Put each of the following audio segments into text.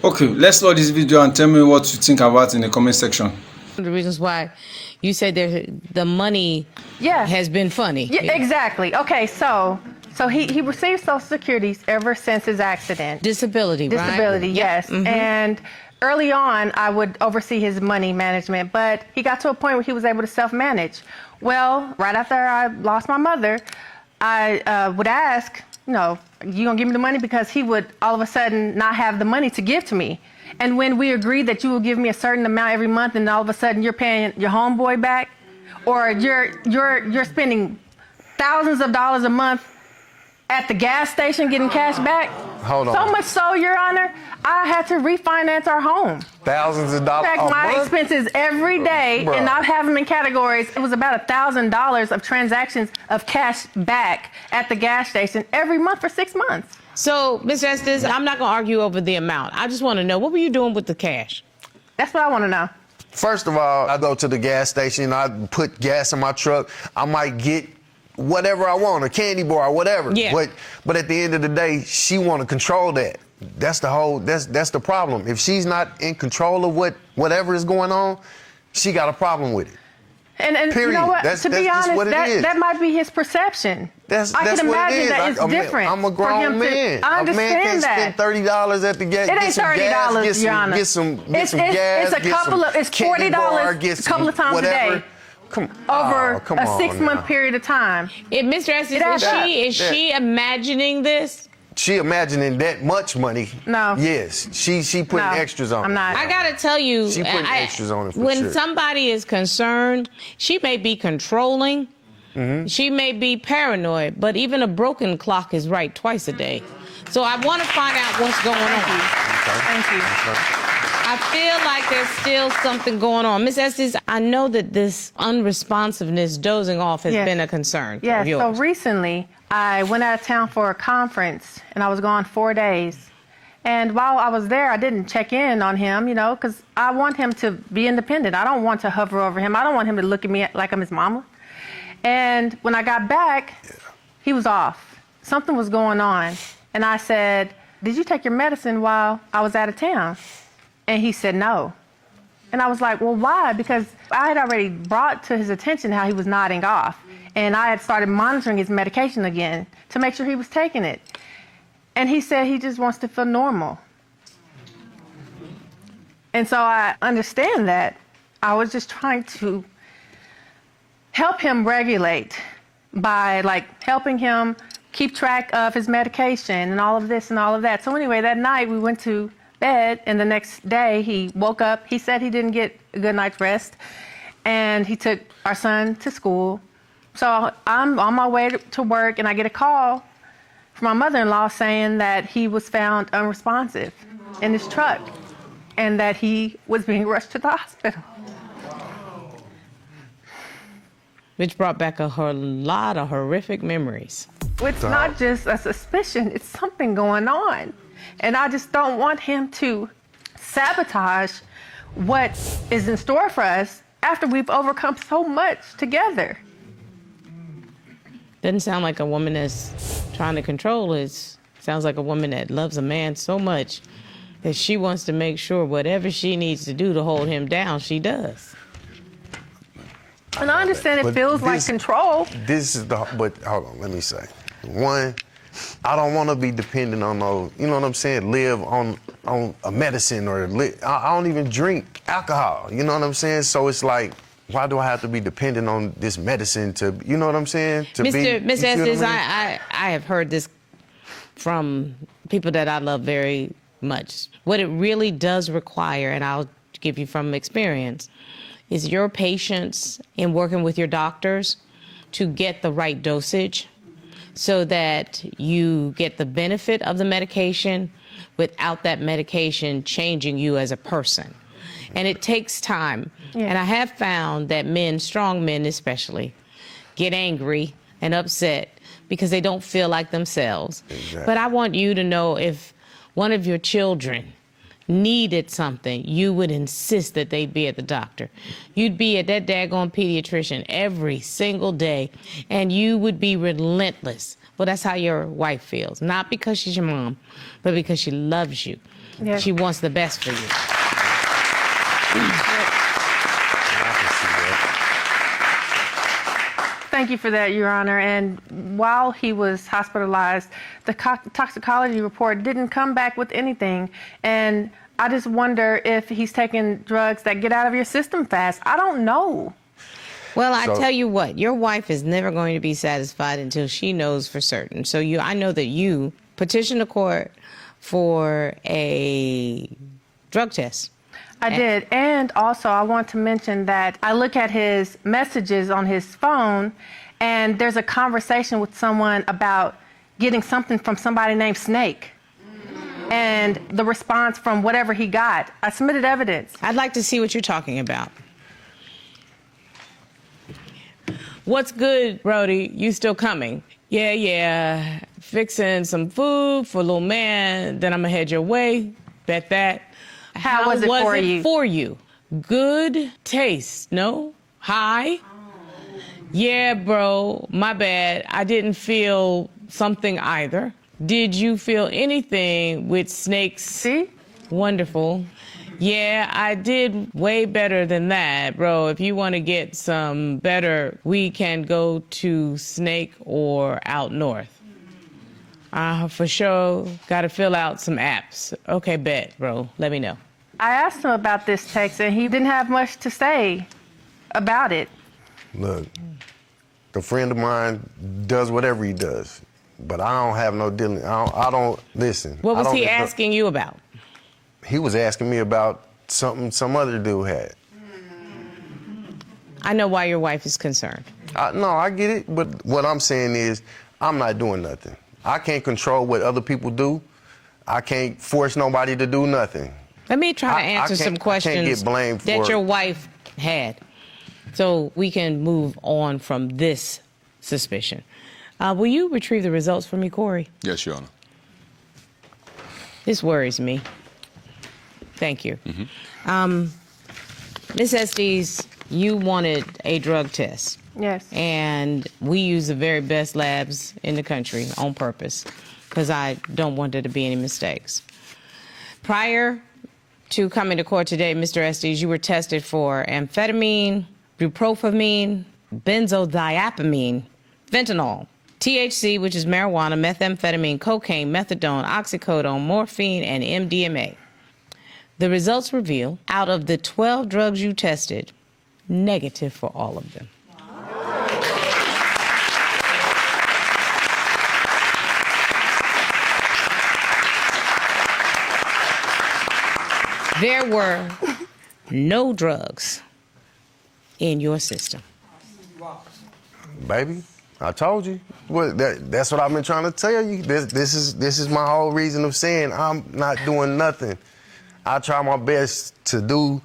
Okay, let's load this video and tell me what you think about it in the comment section. The reasons why you said the money has been funny. Yeah, exactly. Okay, so he received Social Security ever since his accident. Disability, right? Disability, yes. Mm-hmm. And early on, I would oversee his money management, but he got to a point where he was able to self-manage. Well, right after I lost my mother, I would ask, you gonna give me the money? Because he would all of a sudden not have the money to give to me. And when we agreed that you will give me a certain amount every month, and all of a sudden you're paying your homeboy back, or you're spending thousands of dollars a month at the gas station getting cash back. Hold on. So much so, Your Honor, I had to refinance our home. Thousands of dollars. Check my expenses every day and not have them in categories. It was about $1,000 of transactions of cash back at the gas station every month for 6 months. So, Ms. Estes, I'm not going to argue over the amount. I just want to know, what were you doing with the cash? That's what I want to know. First of all, I go to the gas station, I put gas in my truck, I might get whatever I want, a candy bar or whatever. Yeah. But at the end of the day, she want to control that. That's the problem. If she's not in control of whatever is going on, she got a problem with it. And period. You know what? That's to be just honest, what it is. that might be his perception. That's I can what it imagine is. that it's different. I'm a grown man. I understand a man can't that. spend $30 at the gas. It ain't $30, Your Honor. Get some gas. It's $40 a couple of times whatever. a day. Over a 6-month now. period of time. Mr. Estes, is she imagining this? She imagining that much money. No. Yes. She putting extras on it. I'm not. I got to tell you, she putting extras on it for when sure. somebody is concerned, she may be controlling. Mm-hmm. She may be paranoid, but even a broken clock is right twice a day. So I want to find out what's going on. Thank you. I feel like there's still something going on. Ms. Estes, I know that this unresponsiveness, dozing off, has been a concern. Yes, so recently I went out of town for a conference, and I was gone 4 days. And while I was there, I didn't check in on him, because I want him to be independent. I don't want to hover over him. I don't want him to look at me like I'm his mama. And when I got back, he was off. Something was going on. And I said, "Did you take your medicine while I was out of town?" And he said no. And I was like, well, why? Because I had already brought to his attention how he was nodding off. And I had started monitoring his medication again to make sure he was taking it. And he said he just wants to feel normal. And so I understand that. I was just trying to help him regulate by helping him keep track of his medication and all of this and all of that. So anyway, that night we went to bed, and the next day he woke up. He said he didn't get a good night's rest, and he took our son to school. So I'm on my way to work, and I get a call from my mother-in-law saying that he was found unresponsive in his truck and that he was being rushed to the hospital. Which brought back a lot of horrific memories. It's not just a suspicion, it's something going on. And I just don't want him to sabotage what is in store for us after we've overcome so much together. Doesn't sound like a woman that's trying to control us. Sounds like a woman that loves a man so much that she wants to make sure whatever she needs to do to hold him down, she does. And I understand it feels like control. But hold on, let me say. One, I don't want to be dependent on those, you know what I'm saying, live on a medicine or I don't even drink alcohol, you know what I'm saying? So it's like, why do I have to be dependent on this medicine to, you know what I'm saying? Ms. Estes, I have heard this from people that I love very much. What it really does require, and I'll give you from experience, is your patience in working with your doctors to get the right dosage so that you get the benefit of the medication without that medication changing you as a person. And it takes time. Yeah. And I have found that men, strong men especially, get angry and upset because they don't feel like themselves. Exactly. But I want you to know, if one of your children needed something, you would insist that they be at the doctor. You'd be at that daggone pediatrician every single day, and you would be relentless. Well, that's how your wife feels. Not because she's your mom, but because she loves you. Yes. She wants the best for you. Thank you for that, Your Honor. And while he was hospitalized, the toxicology report didn't come back with anything. And I just wonder if he's taking drugs that get out of your system fast. I don't know. Well, I tell you what, your wife is never going to be satisfied until she knows for certain. So I know that you petitioned the court for a drug test. I did. And also, I want to mention that I look at his messages on his phone, and there's a conversation with someone about getting something from somebody named Snake. And the response from whatever he got, I submitted evidence. I'd like to see what you're talking about. What's good, Brody? You still coming? Yeah. Fixing some food for little man. Then I'm gonna head your way. Bet that. How was it for you? Good taste, no? High? Yeah, bro, my bad. I didn't feel something either. Did you feel anything with Snake's? See? Wonderful. Yeah, I did way better than that, bro. If you want to get some better, we can go to Snake or out north. For sure, gotta fill out some apps. Okay, bet, bro. Let me know. I asked him about this text, and he didn't have much to say about it. Look, a friend of mine does whatever he does, but I don't have no dealing. I don't listen. What was he asking you about? He was asking me about something some other dude had. I know why your wife is concerned. No, I get it, but what I'm saying is I'm not doing nothing. I can't control what other people do. I can't force nobody to do nothing. Let me try to answer some questions I can't get blamed for that your wife had, so we can move on from this suspicion. Will you retrieve the results for me, Corey? Yes, Your Honor. This worries me. Thank you. Ms. Estes, you wanted a drug test. Yes. And we use the very best labs in the country on purpose because I don't want there to be any mistakes. Prior to coming to court today, Mr. Estes, you were tested for amphetamine, bupropion, benzodiazepine, fentanyl, THC, which is marijuana, methamphetamine, cocaine, methadone, oxycodone, morphine, and MDMA. The results reveal, out of the 12 drugs you tested, negative for all of them. There were no drugs in your system. Baby, I told you. That's what I've been trying to tell you. This is my whole reason of saying I'm not doing nothing. I try my best to do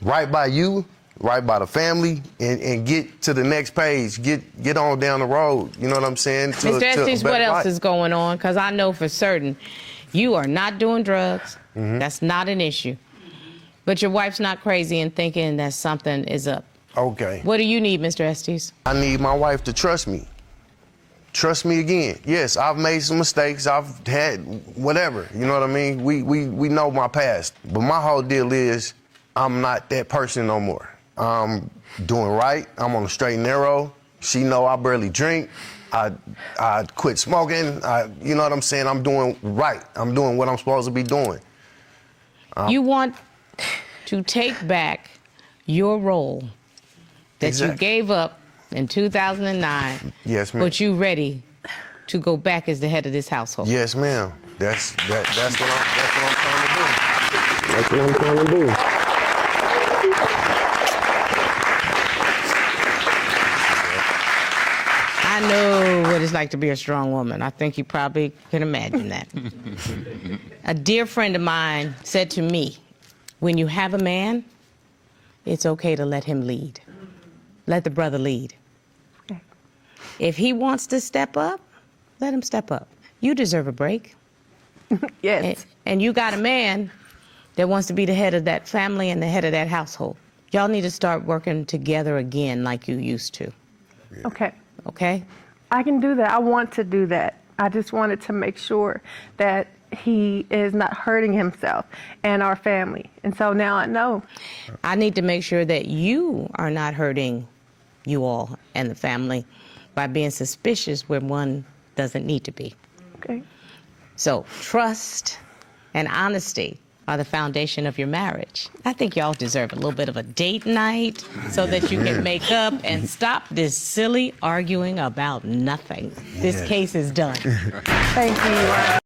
right by you, right by the family, and get to the next page, get on down the road. You know what I'm saying? Mr. Estes, what else is going on? Because I know for certain you are not doing drugs. That's not an issue. But your wife's not crazy and thinking that something is up. Okay. What do you need, Mr. Estes? I need my wife to trust me. Trust me again. Yes, I've made some mistakes. I've had whatever. You know what I mean? We know my past. But my whole deal is I'm not that person no more. I'm doing right. I'm on the straight and narrow. She know I barely drink. I quit smoking. You know what I'm saying? I'm doing right. I'm doing what I'm supposed to be doing. You want to take back your role that you gave up in 2009. Yes, ma'am. But you ready to go back as the head of this household. Yes, ma'am. That's what I'm trying to do. That's what I'm trying to do. I know what it's like to be a strong woman. I think you probably can imagine that. A dear friend of mine said to me, when you have a man, it's okay to let him lead. Let the brother lead. If he wants to step up, let him step up. You deserve a break. Yes. And you got a man that wants to be the head of that family and the head of that household. Y'all need to start working together again like you used to. Okay. Okay? I can do that. I want to do that. I just wanted to make sure that he is not hurting himself and our family. And so now I know. I need to make sure that you are not hurting you all and the family by being suspicious when one doesn't need to be. Okay. So trust and honesty are the foundation of your marriage. I think y'all deserve a little bit of a date night so that you can make up and stop this silly arguing about nothing. This case is done. Thank you.